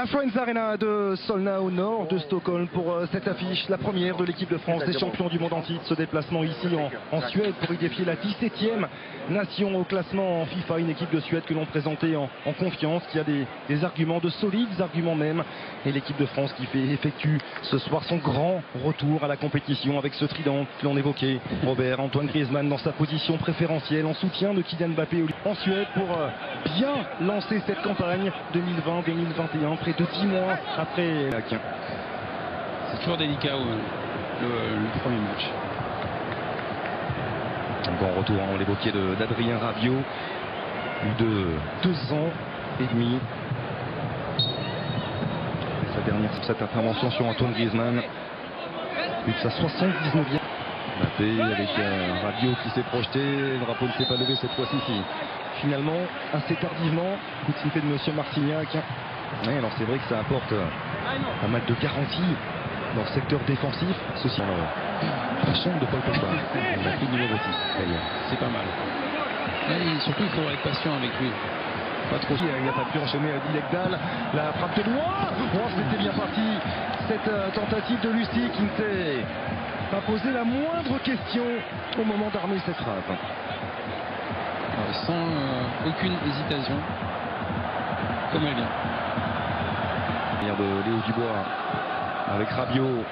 La Friends Arena de Solna au nord de Stockholm pour cette affiche, la première de l'équipe de France des champions du monde en titre. Ce déplacement ici en Suède pour y défier la 17e nation au classement en FIFA. Une équipe de Suède que l'on présentait en confiance, qui a des arguments, de solides arguments même. Et l'équipe de France qui effectue ce soir son grand retour à la compétition avec ce trident que l'on évoquait. Robert, Antoine Griezmann dans sa position préférentielle en soutien de Kylian Mbappé en Suède pour bien lancer cette campagne 2020-2021. Près de 10 mois après. C'est toujours délicat le premier match. Un bon retour, on l'évoquait, d'Adrien Rabiot, plus de 2 ans et demi. Et sa dernière cette intervention sur Antoine Griezmann, plus de sa 79e. Mbappé avec Rabiot qui s'est projeté, le drapeau ne s'est pas levé cette fois-ci. Finalement, assez tardivement, coup de sifflet de Monsieur Marcignac. Ouais, alors c'est vrai que ça apporte pas mal de garanties dans le secteur défensif. Ceci la chambre de Paul Pogba. On a pris le numéro 10 d'ailleurs. C'est pas mal. Et surtout, il faut être patient avec lui. Pas trop. Il n'a pas pu enchaîner à Dilekdal. La frappe de loin. Oh, c'était bien parti. Cette tentative de Lucie qui ne s'est pas posé la moindre question au moment d'armer cette frappe. Sans aucune hésitation, comme elle vient. De Léo Dubois avec Rabiot.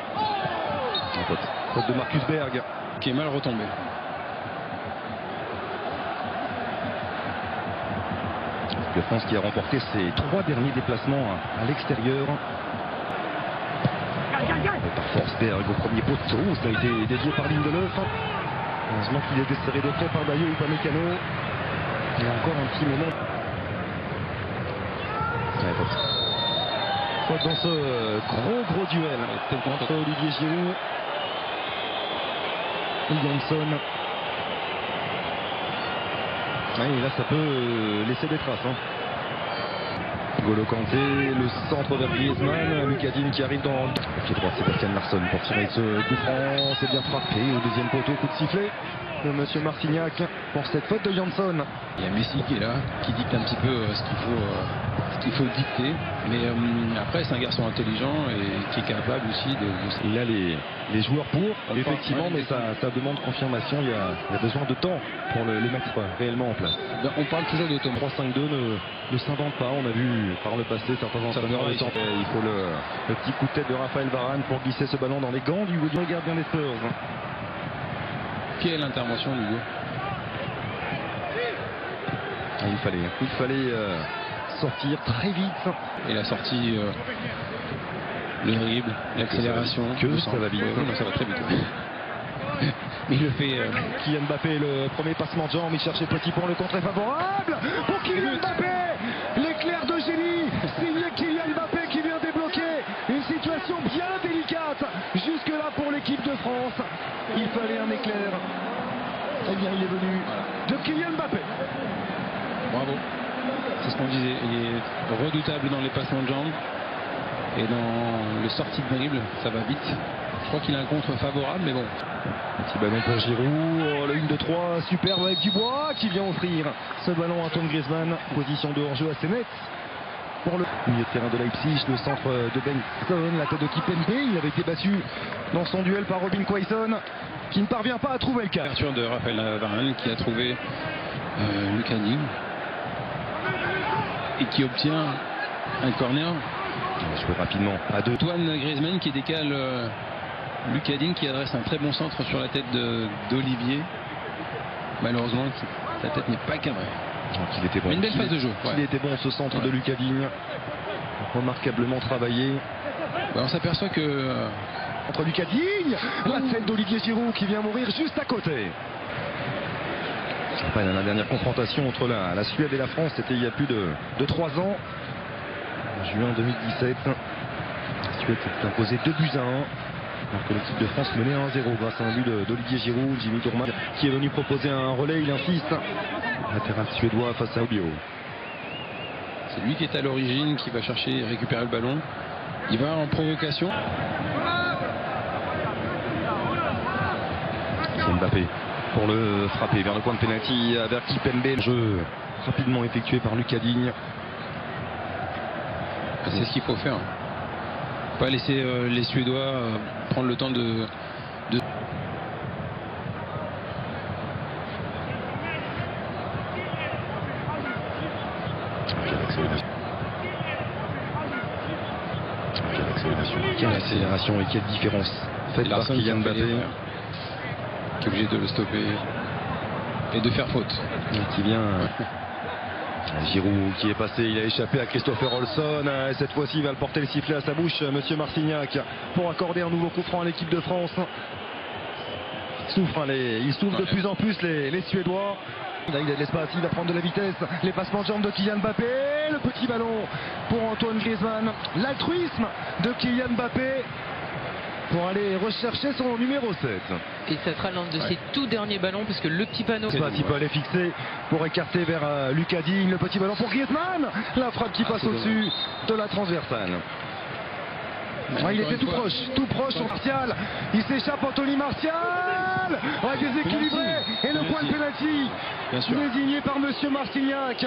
Faute de Marcus Berg. Qui est mal retombé. La France qui a remporté ses 3 derniers déplacements à l'extérieur. Par force Berg au premier poteau. Ça a été dédié par Lindelöf. Heureusement qu'il est desserré de près par Bayo ou Upamecano. Il y a encore un petit moment. Faute dans ce gros duel entre Olivier Giroud et Jansson. Et là ça peut laisser des traces. Golo Kanté, le centre vers Griezmann, Lucadine qui arrive dans le pied droit, Sébastien Larsson pour tirer ce coup franc. C'est bien frappé au deuxième poteau, coup de sifflet de Monsieur Marcignac pour cette faute de Jansson. Il y a Messi qui est là, qui dicte un petit peu ce qu'il faut dicter, mais après c'est un garçon intelligent et qui est capable aussi de... Il a les joueurs pour, effectivement, mais ça demande confirmation. Il y a besoin de temps pour le mettre réellement en place. On parle toujours de Thomas. 3-5-2 ne s'invente pas. On a vu par le passé certains entraîneurs. Il faut le petit coup de tête de Raphaël Varane pour glisser ce ballon dans les gants du gardien des Spurs. Quelle intervention, Hugo. Il fallait sortir très vite. Et la sortie, le dribble, l'accélération. Ça va vite. Non, ça va très vite. Mais il le fait. Kylian Mbappé, le premier passement de jambe. Il cherchait Petit pour le contre favorable. Pour Kylian Mbappé, l'éclair de génie. Signé Kylian Mbappé qui vient débloquer une situation bien délicate. Jusque-là pour l'équipe de France. Il fallait un éclair. Eh bien, il est venu de Kylian Mbappé. Bravo. C'est ce qu'on disait. Il est redoutable dans les passements de jambes. Et dans le sortie de dribble, ça va vite. Je crois qu'il a un contre favorable, mais bon. Petit ballon pour Giroud. Le 1 de 3, superbe avec Dubois qui vient offrir ce ballon à Antoine Griezmann. Position de hors-jeu assez nette. Pour le milieu de terrain de Leipzig, le centre de Bengtson, la tête de Kimpembe. Il avait été battu dans son duel par Robin Quaison, qui ne parvient pas à trouver le cas. Ouverture de Raphaël Varane qui a trouvé Lucadine et qui obtient un corner. Il va jouer rapidement à 2. Antoine Griezmann qui décale Lucadine, qui adresse un très bon centre sur la tête d'Olivier. Malheureusement, sa tête n'est pas cadrée. Donc il était bon. Une belle phase de jeu. Il était bon ce centre de Lucadine. Remarquablement travaillé. On s'aperçoit que... Entre Lucadine, la tête d'Olivier Giroud qui vient mourir juste à côté. Enfin, la dernière confrontation entre la Suède et la France, c'était il y a plus de 3 ans. En juin 2017. La Suède s'est imposée 2 buts à 1. Alors que l'équipe de France menait 1-0 grâce à un but d'Olivier Giroud. Jimmy Tourman qui est venu proposer un relais, il insiste. Latéral suédois face à Obio. C'est lui qui est à l'origine, qui va chercher et récupérer le ballon. Il va en provocation. C'est Mbappé pour le frapper vers le point de pénalty vers Kimpembe. Jeu rapidement effectué par Lucadine. C'est ce qu'il faut faire. Pas laisser les Suédois prendre le temps de... Quelle accélération et quelle différence faite par Kylian Mbappé, qui est obligé de le stopper et de faire faute. Et qui vient Giroud qui est passé, il a échappé à Christopher Olsson, et cette fois-ci il va le porter le sifflet à sa bouche, monsieur Marcignac, pour accorder un nouveau coup franc à l'équipe de France. Ils souffrent de plus en plus les Suédois. Là, il a de l'espace, il va prendre de la vitesse. Les passements de jambes de Kylian Mbappé. Le petit ballon pour Antoine Griezmann. L'altruisme de Kylian Mbappé pour aller rechercher son numéro 7. Et ça sera l'un de ses tout derniers ballons, puisque le petit panneau... Il peut aller fixer pour écarter vers Lucas Digne. Le petit ballon pour Griezmann. La frappe qui passe au-dessus de la transversale. Il était tout proche sur Martial. Il s'échappe, Anthony Martial. Déséquilibré. Et le point de pénalty désigné par monsieur Marcignac.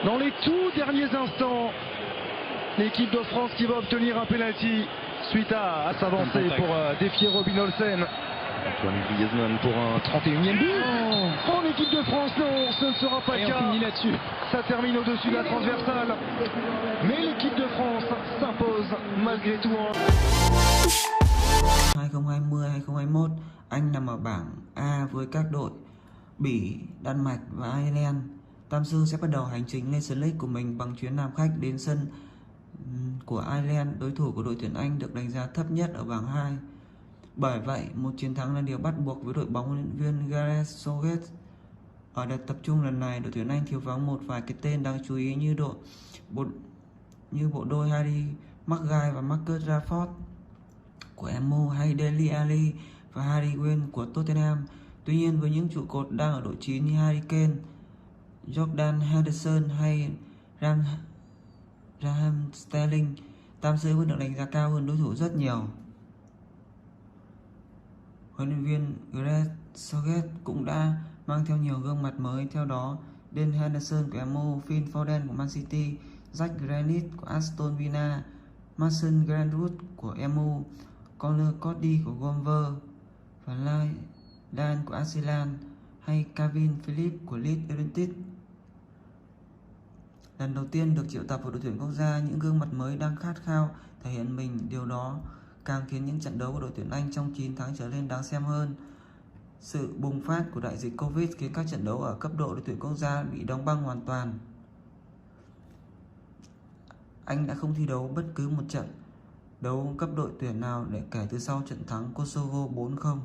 Dans les tout derniers instants, l'équipe de France qui va obtenir un pénalty suite à s'avancer pour défier Robin Olsen. Antoine Griezmann pour un 31e but. En équipe de France, non, ce ne sera pas le cas. On finit là-dessus. Ça termine au-dessus de la transversale. Mais l'équipe de France s'impose malgré tout. 2020-2021, Anh nằm ở bảng A với các đội Bỉ, Đan Mạch và Ireland. Tam Sư sẽ bắt đầu hành trình lên sân League của mình bằng chuyến làm khách đến sân của Ireland, đối thủ của đội tuyển Anh được đánh giá thấp nhất ở bảng 2. Bởi vậy, một chiến thắng là điều bắt buộc với đội bóng huấn luyện viên Gareth Southgate. Ở đợt tập trung lần này, đội tuyển Anh thiếu vắng một vài cái tên đáng chú ý như bộ đôi Harry Maguire và Marcus Rashford của MU, hay Dele Alli và Harry Kane của Tottenham. Tuy nhiên, với những trụ cột đang ở độ chín như Harry Kane, Jordan Henderson hay Raheem Sterling, Tam Sư vẫn được đánh giá cao hơn đối thủ rất nhiều. Huấn luyện viên Gareth Southgate cũng đã mang theo nhiều gương mặt mới, theo đó Dan Henderson của MU, Phil Foden của Man City, Jack Grealish của Aston Villa, Mason Greenwood của MU, Conor Cody của Wolves và Dan của Arsenal, hay Calvin Phillips của Leeds United. Lần đầu tiên được triệu tập vào đội tuyển quốc gia, những gương mặt mới đang khát khao thể hiện mình, điều đó càng khiến những trận đấu của đội tuyển Anh trong 9 tháng trở lên đáng xem hơn. Sự bùng phát của đại dịch Covid khiến các trận đấu ở cấp độ đội tuyển quốc gia bị đóng băng hoàn toàn. Anh đã không thi đấu bất cứ một trận đấu cấp đội tuyển nào để kể từ sau trận thắng Kosovo 4-0.